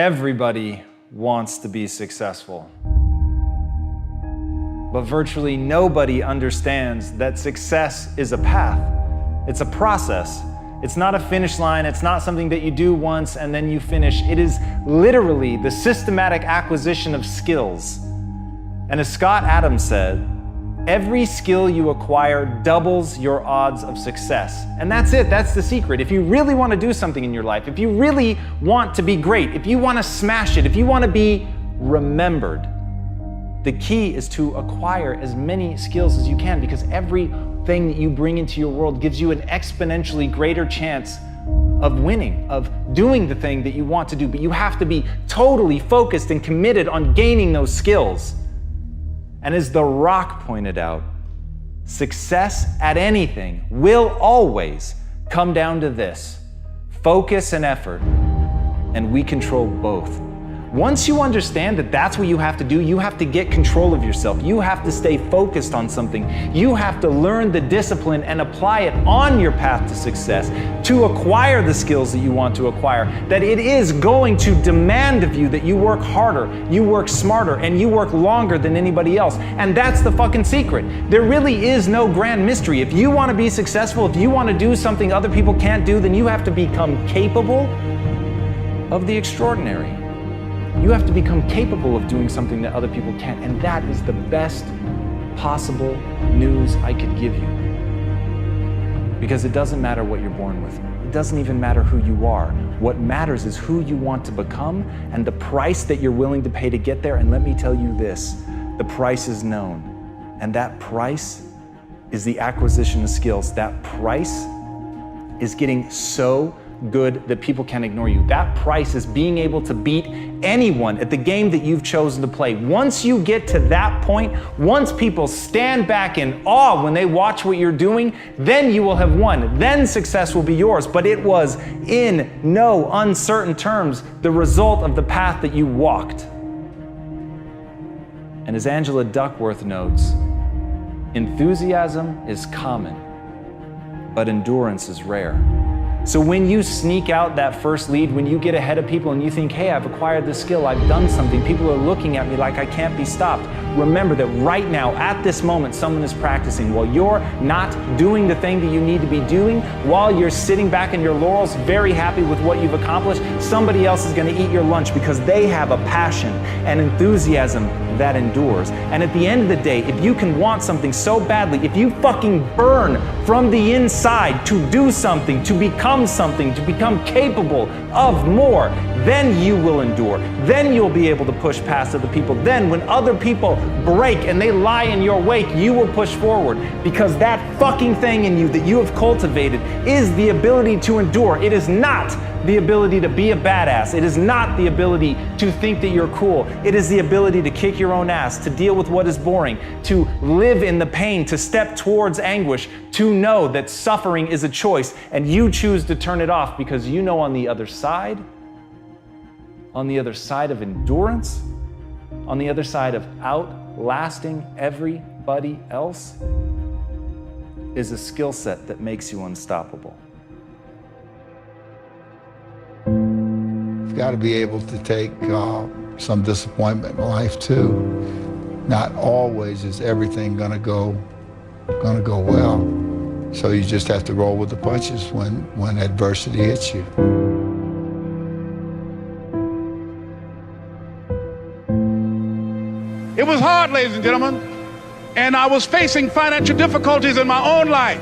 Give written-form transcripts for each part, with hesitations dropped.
Everybody wants to be successful. But virtually nobody understands that success is a path. It's a process. It's not a finish line. It's not something that you do once and then you finish. It is literally the systematic acquisition of skills. And as Scott Adams said, every skill you acquire doubles your odds of success. And that's it, that's the secret. If you really want to do something in your life, if you really want to be great, if you want to smash it, if you want to be remembered, the key is to acquire as many skills as you can, because everything that you bring into your world gives you an exponentially greater chance of winning, of doing the thing that you want to do. But you have to be totally focused and committed on gaining those skills. And as The Rock pointed out, success at anything will always come down to this: focus and effort, and we control both. Once you understand that that's what you have to do, you have to get control of yourself. You have to stay focused on something. You have to learn the discipline and apply it on your path to success to acquire the skills that you want to acquire. That it is going to demand of you that you work harder, you work smarter, and you work longer than anybody else. And that's the fucking secret. There really is no grand mystery. If you want to be successful, if you want to do something other people can't do, then you have to become capable of the extraordinary. You have to become capable of doing something that other people can't, and that is the best possible news I could give you. Because it doesn't matter what you're born with. It doesn't even matter who you are. What matters is who you want to become and the price that you're willing to pay to get there. And let me tell you this, the price is known. And that price is the acquisition of skills. That price is getting so good that people can ignore you. That price is being able to beat anyone at the game that you've chosen to play. Once you get to that point, once people stand back in awe when they watch what you're doing, then you will have won. Then success will be yours. But it was in no uncertain terms the result of the path that you walked. And as Angela Duckworth notes, enthusiasm is common, but endurance is rare. So when you sneak out that first lead, when you get ahead of people and you think, hey, I've acquired this skill, I've done something, people are looking at me like I can't be stopped. Remember that right now, at this moment, someone is practicing. While you're not doing the thing that you need to be doing, while you're sitting back in your laurels, very happy with what you've accomplished, somebody else is going to eat your lunch because they have a passion and enthusiasm that endures. And at the end of the day, if you can want something so badly, if you fucking burn from the inside to do something, to become something, to become capable of more, then you will endure. Then you'll be able to push past other people. Then when other people break and they lie in your wake, you will push forward, because that fucking thing in you that you have cultivated is the ability to endure. It is not the ability to be a badass. It is not the ability to think that you're cool. It is the ability to kick your own ass, to deal with what is boring, to live in the pain, to step towards anguish, to know that suffering is a choice and you choose to turn it off, because you know on the other side of endurance, on the other side of outlasting everybody else, is a skill set that makes you unstoppable. You've got to be able to take some disappointment in life too. Not always is everything gonna go well. So you just have to roll with the punches when adversity hits you. It was hard, ladies and gentlemen, and I was facing financial difficulties in my own life.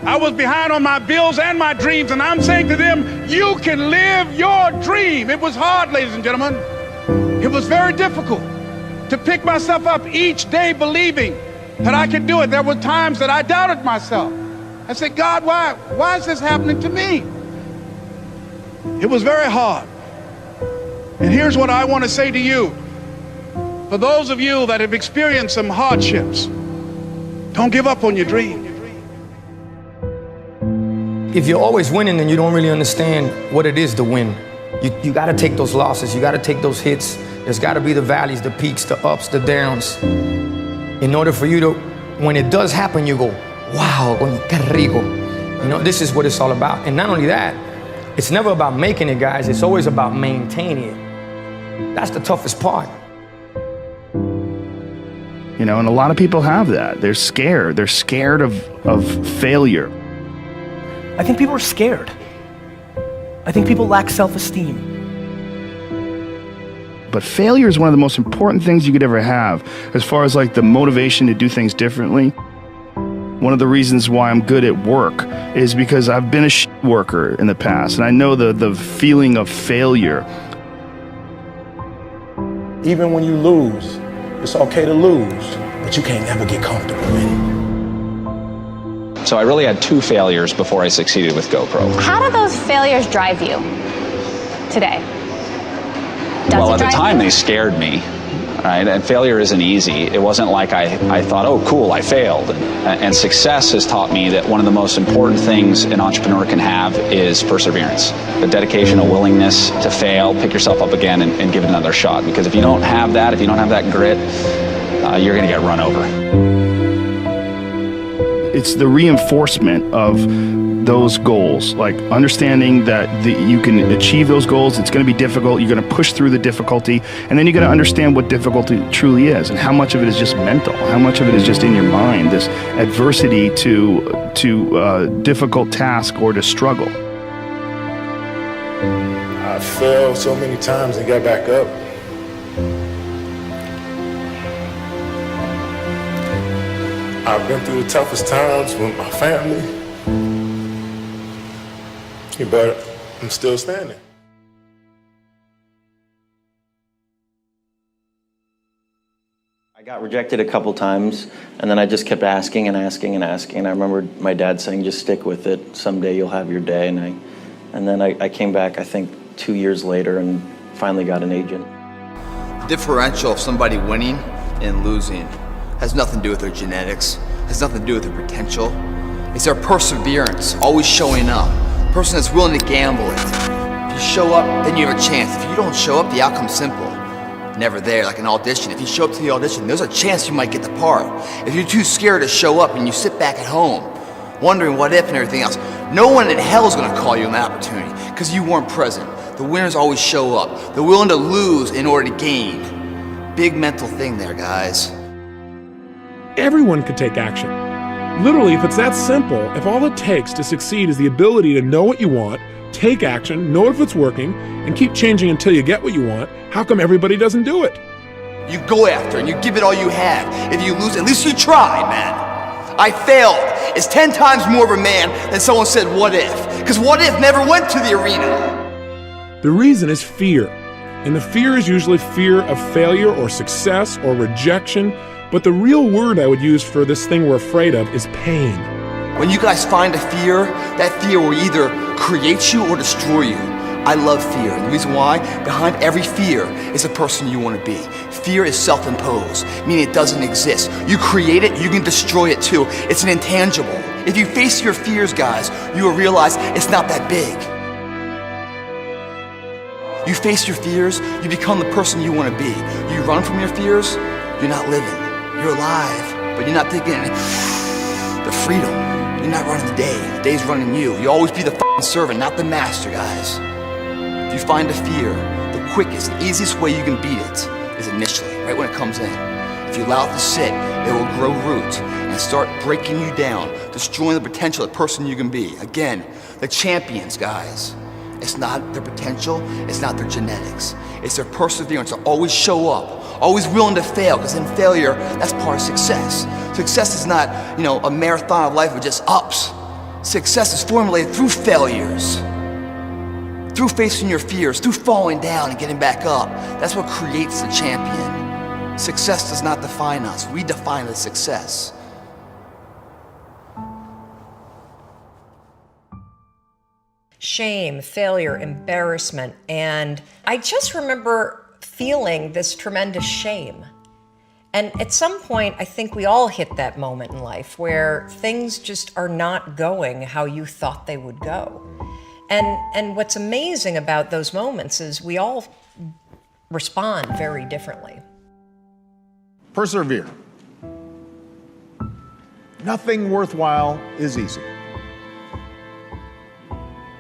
I was behind on my bills and my dreams, and I'm saying to them, you can live your dream. It was hard, ladies and gentlemen. It was very difficult to pick myself up each day believing that I could do it. There were times that I doubted myself. I said, God, why is this happening to me? It was very hard. And here's what I want to say to you. For those of you that have experienced some hardships, don't give up on your dream. If you're always winning, then you don't really understand what it is to win. You got to take those losses. You got to take those hits. There's got to be the valleys, the peaks, the ups, the downs. In order for you to, when it does happen, you go, wow, qué rico. You know, this is what it's all about. And not only that, it's never about making it, guys. It's always about maintaining it. That's the toughest part. You know, and a lot of people have that. They're scared. They're scared of failure. I think people are scared. I think people lack self-esteem. But failure is one of the most important things you could ever have, as far as like the motivation to do things differently. One of the reasons why I'm good at work is because I've been a worker in the past, and I know the feeling of failure. Even when you lose, it's okay to lose, but you can't never get comfortable in it. So I really had 2 failures before I succeeded with GoPro. How do those failures drive you today? Well, at the time, they scared me, right? And failure isn't easy. It wasn't like I thought, oh, cool, I failed. And success has taught me that one of the most important things an entrepreneur can have is perseverance. The dedication, a willingness to fail, pick yourself up again, and give it another shot. Because if you don't have that, if you don't have that grit, you're going to get run over. It's the reinforcement of those goals, like understanding that you can achieve those goals. It's going to be difficult. You're going to push through the difficulty, and then you're going to understand what difficulty truly is, and how much of it is just mental, how much of it is just in your mind, this adversity to difficult task or to struggle. I failed so many times and got back up. I've been through the toughest times with my family, but I'm still standing. I got rejected a couple times, and then I just kept asking and asking and asking. I remember my dad saying, just stick with it. Someday you'll have your day. And then I came back, I think, 2 years later and finally got an agent. The differential of somebody winning and losing has nothing to do with their genetics, has nothing to do with their potential. It's their perseverance, always showing up. A person that's willing to gamble it. If you show up, then you have a chance. If you don't show up, the outcome's simple. Never there, like an audition. If you show up to the audition, there's a chance you might get the part. If you're too scared to show up and you sit back at home, wondering what if and everything else, no one in hell is gonna call you an opportunity because you weren't present. The winners always show up. They're willing to lose in order to gain. Big mental thing there, guys. Everyone could take action. Literally, if it's that simple, if all it takes to succeed is the ability to know what you want, take action, know if it's working, and keep changing until you get what you want, how come everybody doesn't do it? You go after and you give it all you have. If you lose, at least you tried, man. I failed. It's 10 times more of a man than someone said, what if? Because what if never went to the arena. The reason is fear. And the fear is usually fear of failure or success or rejection. But the real word I would use for this thing we're afraid of is pain. When you guys find a fear, that fear will either create you or destroy you. I love fear, and the reason why, behind every fear is a person you want to be. Fear is self-imposed, meaning it doesn't exist. You create it, you can destroy it too. It's an intangible. If you face your fears, guys, you will realize it's not that big. You face your fears, you become the person you want to be. You run from your fears, you're not living. You're alive, but you're not thinking the freedom. You're not running the day. The day's running you. You always be the f***ing servant, not the master, guys. If you find a fear, the quickest and easiest way you can beat it is initially, right when it comes in. If you allow it to sit, it will grow root and start breaking you down, destroying the potential of the person you can be. Again, the champions, guys. It's not their potential, it's not their genetics. It's their perseverance to always show up, always willing to fail, because in failure, that's part of success. Success is not, a marathon of life with just ups. Success is formulated through failures, through facing your fears, through falling down and getting back up. That's what creates the champion. Success does not define us. We define the success. Shame, failure, embarrassment, and I just remember feeling this tremendous shame. And at some point, I think we all hit that moment in life where things just are not going how you thought they would go. And what's amazing about those moments is we all respond very differently. Persevere. Nothing worthwhile is easy.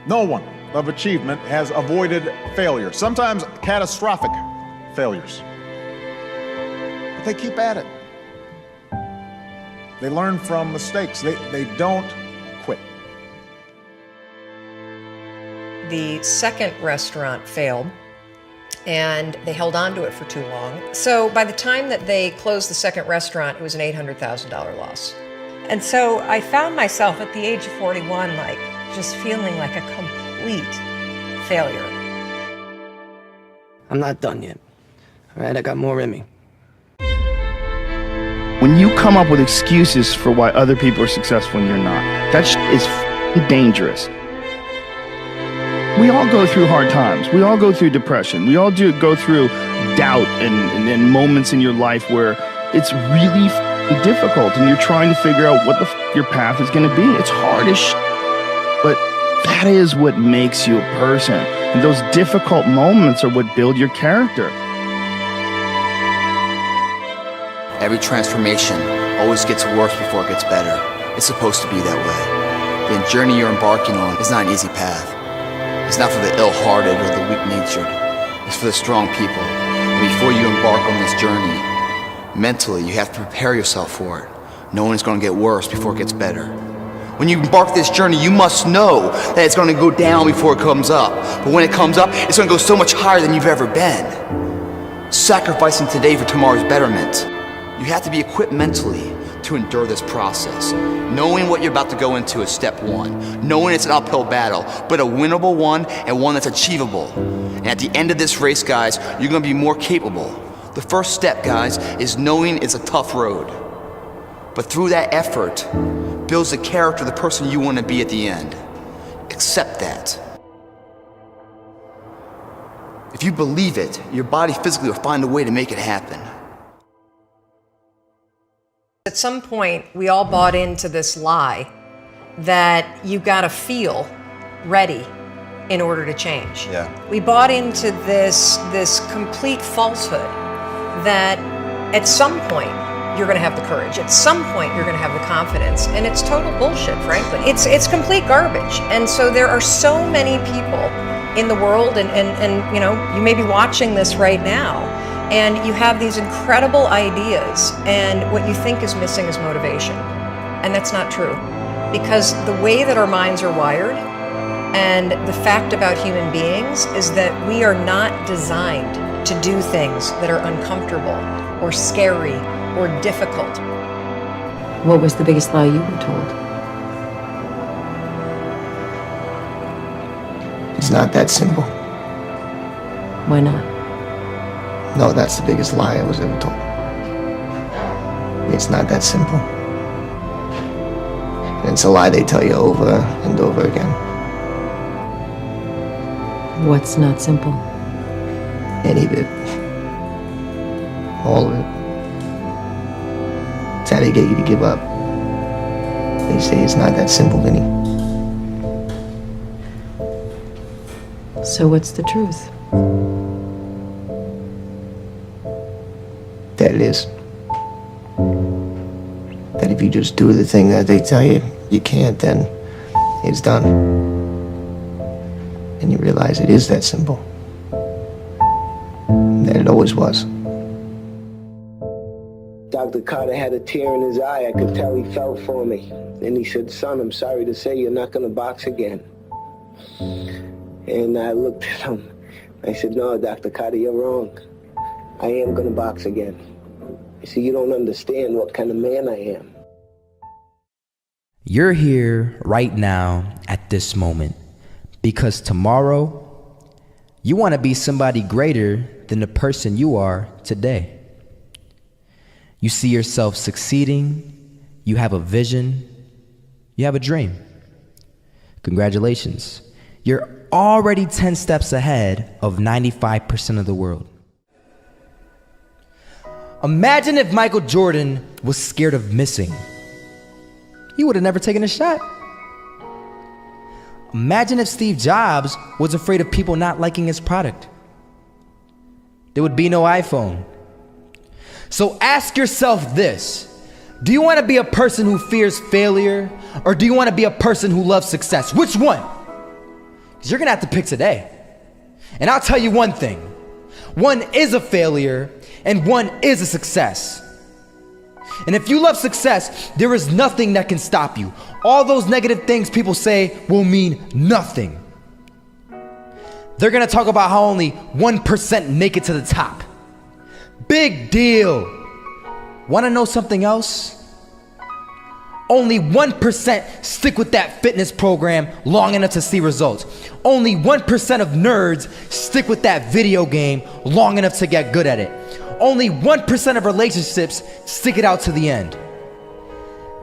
No one of achievement has avoided failure, sometimes catastrophic failures. But they keep at it. They learn from mistakes. They don't quit. The second restaurant failed, and they held on to it for too long. So by the time that they closed the second restaurant, it was an $800,000 loss. And so I found myself at the age of 41, like, just feeling like a complete failure. I'm not done yet. All right, I got more in me. When you come up with excuses for why other people are successful and you're not, that is dangerous. We all go through hard times. We all go through depression. We all go through doubt and moments in your life where it's really difficult and you're trying to figure out what your path is going to be. It's hard as but that is what makes you a person. And those difficult moments are what build your character. Every transformation always gets worse before it gets better. It's supposed to be that way. The journey you're embarking on is not an easy path. It's not for the ill-hearted or the weak-natured. It's for the strong people. And before you embark on this journey, mentally, you have to prepare yourself for it, knowing it's going to get worse before it gets better. When you embark this journey, you must know that it's going to go down before it comes up. But when it comes up, it's going to go so much higher than you've ever been. Sacrificing today for tomorrow's betterment. You have to be equipped mentally to endure this process. Knowing what you're about to go into is step one. Knowing it's an uphill battle, but a winnable one and one that's achievable. And at the end of this race, guys, you're going to be more capable. The first step, guys, is knowing it's a tough road. But through that effort, builds the character of the person you want to be at the end. Accept that. If you believe it, your body physically will find a way to make it happen. At some point, we all bought into this lie that you gotta feel ready in order to change. Yeah. We bought into this complete falsehood that at some point you're gonna have the courage, at some point you're gonna have the confidence, and it's total bullshit, frankly. It's complete garbage. And so there are so many people in the world, and you know, you may be watching this right now, and you have these incredible ideas, and what you think is missing is motivation. And that's not true. Because the way that our minds are wired, and the fact about human beings, is that we are not designed to do things that are uncomfortable, or scary, or difficult. What was the biggest lie you were told? It's not that simple. Why not? No, that's the biggest lie I was ever told. It's not that simple. And it's a lie they tell you over and over again. What's not simple? Any of it. All of it. It's how they get you to give up. They say it's not that simple, Vinny. So what's the truth? That it is. That if you just do the thing that they tell you you can't, then it's done. And you realize it is that simple. That it always was. Dr. Carter had a tear in his eye. I could tell he felt for me. And he said, "Son, I'm sorry to say you're not going to box again." And I looked at him. I said, "No, Dr. Carter, you're wrong. I am going to box again. You see, you don't understand what kind of man I am." You're here right now at this moment because tomorrow you want to be somebody greater than the person you are today. You see yourself succeeding, you have a vision, you have a dream. Congratulations. You're already 10 steps ahead of 95% of the world. Imagine if Michael Jordan was scared of missing. He would have never taken a shot. Imagine if Steve Jobs was afraid of people not liking his product. There would be no iPhone. So ask yourself this: do you want to be a person who fears failure, or do you want to be a person who loves success? Which one? Because you're going to have to pick today. And I'll tell you one thing. one is a failure and one is a success. And if you love success, there is nothing that can stop you. All those negative things people say will mean nothing. They're gonna talk about how only 1% make it to the top. Big deal. Wanna know something else? Only 1% stick with that fitness program long enough to see results. Only 1% of nerds stick with that video game long enough to get good at it. Only 1% of relationships stick it out to the end.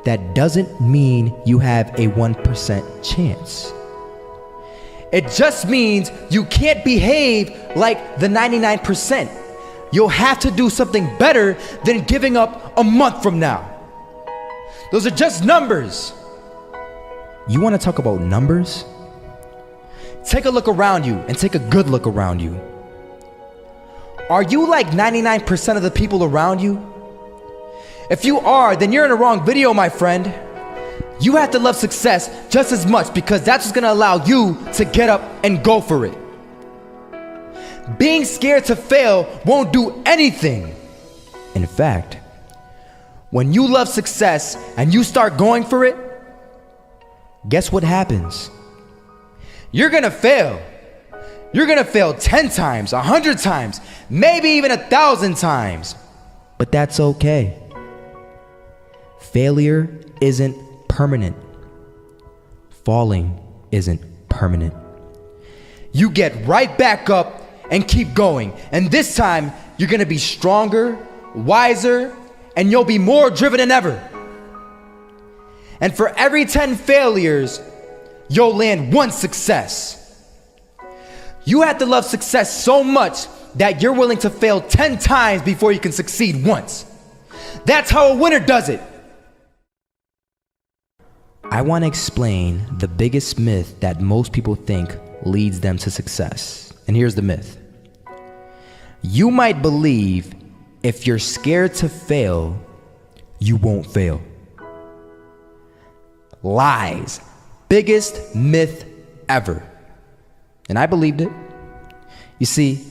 That doesn't mean you have a 1% chance. It just means you can't behave like the 99%. You'll have to do something better than giving up a month from now. Those are just numbers. You want to talk about numbers? Take a look around you and take a good look around you. Are you like 99% of the people around you? If you are, then you're in the wrong video, my friend. You have to love success just as much because that's what's gonna allow you to get up and go for it. Being scared to fail won't do anything. In fact, when you love success and you start going for it, guess what happens? You're gonna fail. You're gonna fail 10 times, 100 times, maybe even 1,000 times. But that's okay. Failure isn't permanent. Falling isn't permanent. You get right back up and keep going. And this time, you're gonna be stronger, wiser, and you'll be more driven than ever. And for every 10 failures, you'll land one success. You have to love success so much that you're willing to fail 10 times before you can succeed once. That's how a winner does it. I want to explain the biggest myth that most people think leads them to success. And here's the myth. You might believe if you're scared to fail, you won't fail. Lies. Biggest myth ever. And I believed it. You see,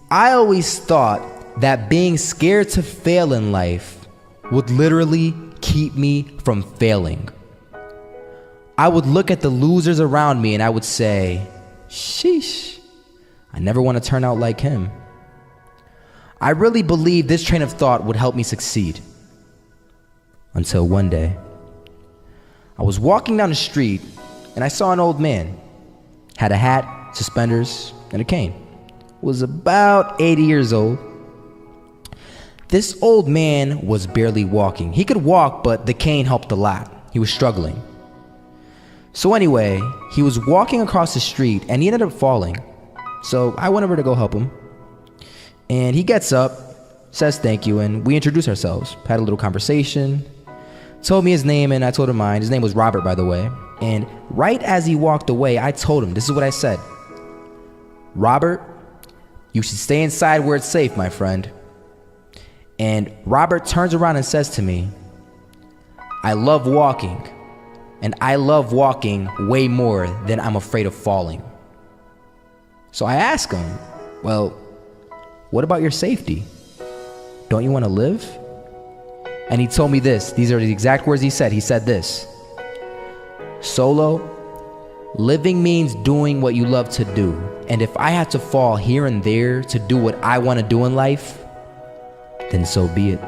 I always thought that being scared to fail in life would literally keep me from failing. I would look at the losers around me and I would say, sheesh, I never want to turn out like him. I really believed this train of thought would help me succeed. Until one day, I was walking down the street and I saw an old man. Had a hat, suspenders, and a cane. Was about 80 years old. This old man was barely walking. He could walk, but the cane helped a lot. He was struggling. So anyway, he was walking across the street and he ended up falling. So I went over to go help him. And he gets up, says thank you, and we introduced ourselves. Had a little conversation. Told me his name and I told him mine. His name was Robert, by the way. And right as he walked away, I told him, this is what I said. Robert, you should stay inside where it's safe, my friend. And Robert turns around and says to me, I love walking. And I love walking way more than I'm afraid of falling. So I asked him, well, what about your safety? Don't you want to live? And he told me this. These are the exact words he said. He said this. Solo, living means doing what you love to do. And if I have to fall here and there to do what I want to do in life, then so be it.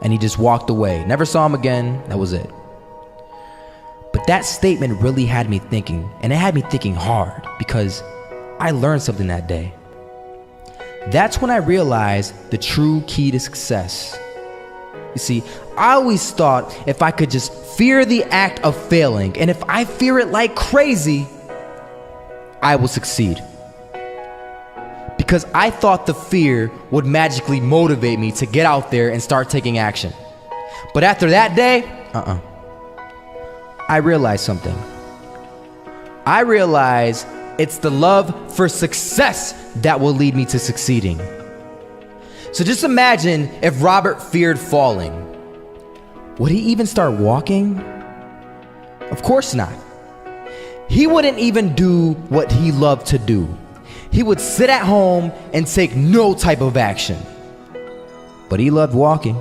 And he just walked away. Never saw him again. That was it. But that statement really had me thinking, and it had me thinking hard because I learned something that day. That's when I realized the true key to success. You see, I always thought if I could just fear the act of failing, and if I fear it like crazy, I will succeed. Because I thought the fear would magically motivate me to get out there and start taking action. But after that day, I realized something. I realized it's the love for success that will lead me to succeeding. So just imagine if Robert feared falling. Would he even start walking? Of course not. He wouldn't even do what he loved to do. he would sit at home and take no type of action. But he loved walking.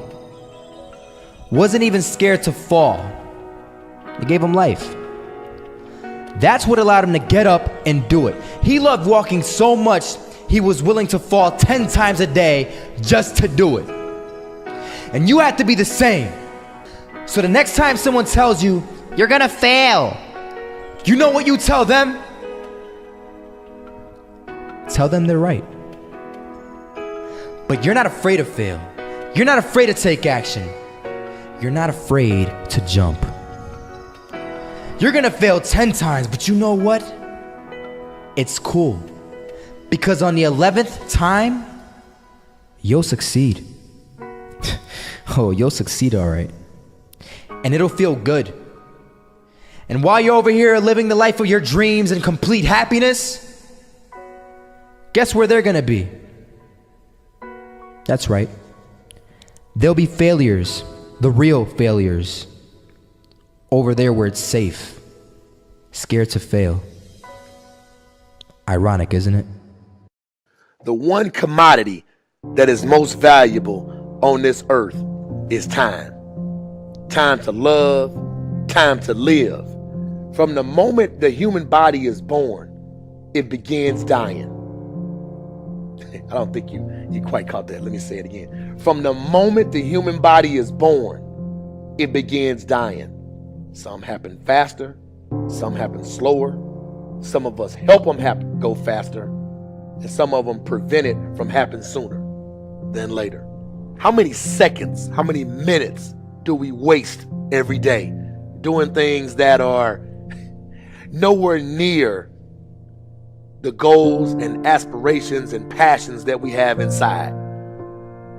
Wasn't even scared to fall. It gave him life. That's what allowed him to get up and do it. He loved walking so much, he was willing to fall 10 times a day just to do it. And you have to be the same. So the next time someone tells you, you're gonna fail, you know what you tell them? Tell them they're right. But you're not afraid to fail. You're not afraid to take action. You're not afraid to jump. You're gonna fail 10 times, but you know what? It's cool. Because on the 11th time, you'll succeed. Oh, you'll succeed, all right. And it'll feel good. And while you're over here living the life of your dreams and complete happiness, guess where they're gonna be? That's right. They'll be failures, the real failures. Over there where it's safe, scared to fail. Ironic, isn't it? The one commodity that is most valuable on this earth is time. Time to love, time to live. From the moment the human body is born, it begins dying. I don't think you quite caught that. Let me say it again. From the moment the human body is born, it begins dying. Some happen faster, some happen slower. Some of us help them go faster, and some of them prevent it from happening sooner than later. How many seconds, how many minutes do we waste every day doing things that are nowhere near the goals and aspirations and passions that we have inside?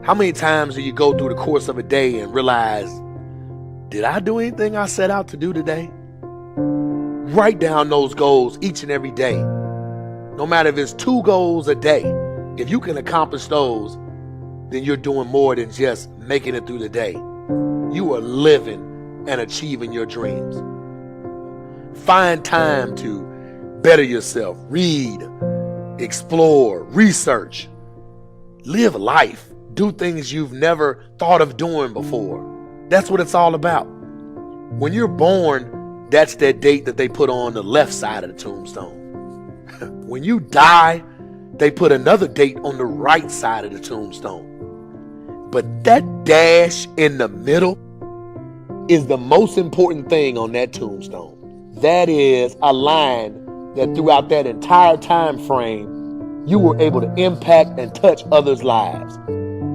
How many times do you go through the course of a day and realize, did I do anything I set out to do today? Write down those goals each and every day. No matter if it's 2 goals a day, if you can accomplish those, then you're doing more than just making it through the day. You are living and achieving your dreams. Find time to better yourself, read, explore, research, live life, do things you've never thought of doing before. That's what it's all about. When you're born, that's that date that they put on the left side of the tombstone. When you die, they put another date on the right side of the tombstone. But that dash in the middle is the most important thing on that tombstone. That is a line that throughout that entire time frame, you were able to impact and touch others' lives.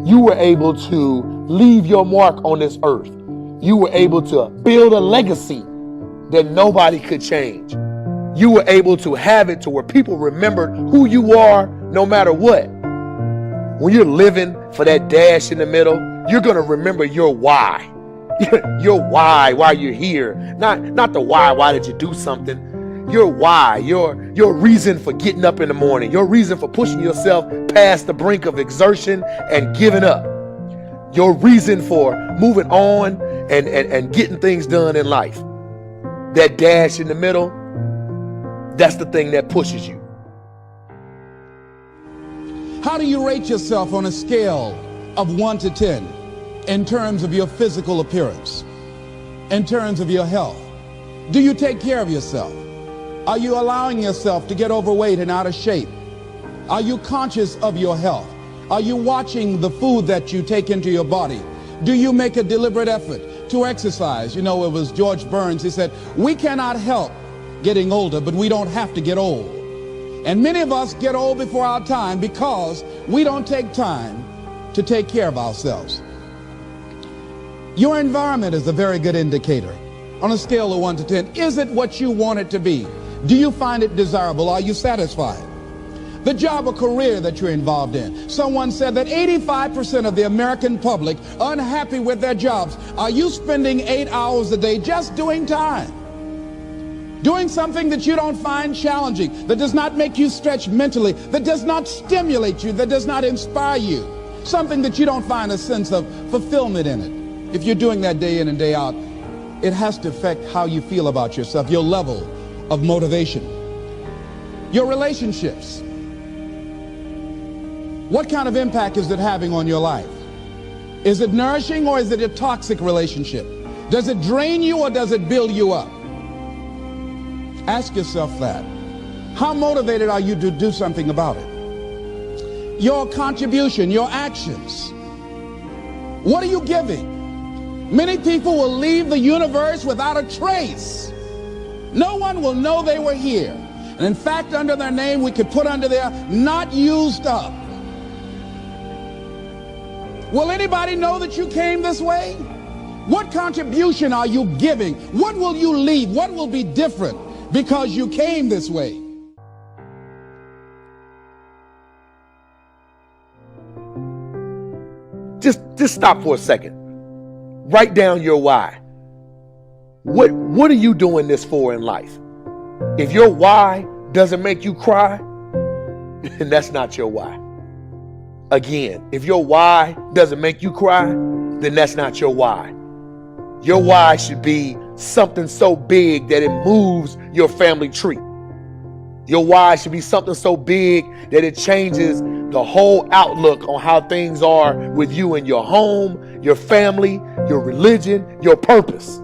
You were able to leave your mark on this earth. You were able to build a legacy that nobody could change. You were able to have it to where people remembered who you are no matter what. When you're living for that dash in the middle, you're going to remember your why. Your why you're here. Not the why did you do something. Your why, your reason for getting up in the morning, your reason for pushing yourself past the brink of exertion and giving up. Your reason for moving on and getting things done in life. That dash in the middle, that's the thing that pushes you. How do you rate yourself on a scale of 1 to 10 in terms of your physical appearance, in terms of your health? Do you take care of yourself? Are you allowing yourself to get overweight and out of shape? Are you conscious of your health? Are you watching the food that you take into your body? Do you make a deliberate effort to exercise? You know, it was George Burns, he said, we cannot help getting older, but we don't have to get old. And many of us get old before our time because we don't take time to take care of ourselves. Your environment is a very good indicator. On a scale of 1 to 10, is it what you want it to be? Do you find it desirable? Are you satisfied? The job or career that you're involved in. Someone said that 85% of the American public are unhappy with their jobs. Are you spending 8 hours a day just doing time? Doing something that you don't find challenging, that does not make you stretch mentally, that does not stimulate you, that does not inspire you. Something that you don't find a sense of fulfillment in it. If you're doing that day in and day out, it has to affect how you feel about yourself, your level of motivation. Your relationships. What kind of impact is it having on your life? Is it nourishing or is it a toxic relationship? Does it drain you or does it build you up? Ask yourself that. How motivated are you to do something about it? Your contribution, your actions. What are you giving? Many people will leave the universe without a trace. No one will know they were here. And in fact, under their name, we could put under there, not used up. Will anybody know that you came this way? What contribution are you giving? What will you leave? What will be different because you came this way? Just stop for a second. Write down your why. What are you doing this for in life? If your why doesn't make you cry, then that's not your why. Again, if your why doesn't make you cry, then that's not your why. Your why should be something so big that it moves your family tree. Your why should be something so big that it changes the whole outlook on how things are with you and your home, your family, your religion, your purpose.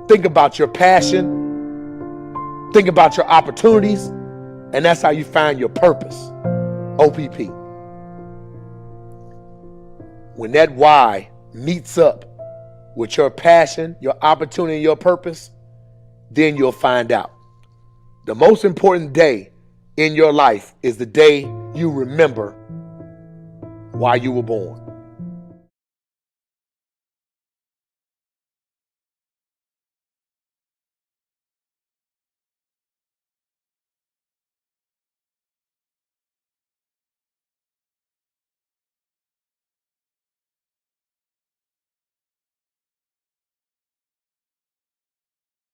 Think about your passion. Think about your opportunities. And that's how you find your purpose. OPP. When that why meets up with your passion, your opportunity, your purpose, then you'll find out. The most important day in your life is the day you remember why you were born.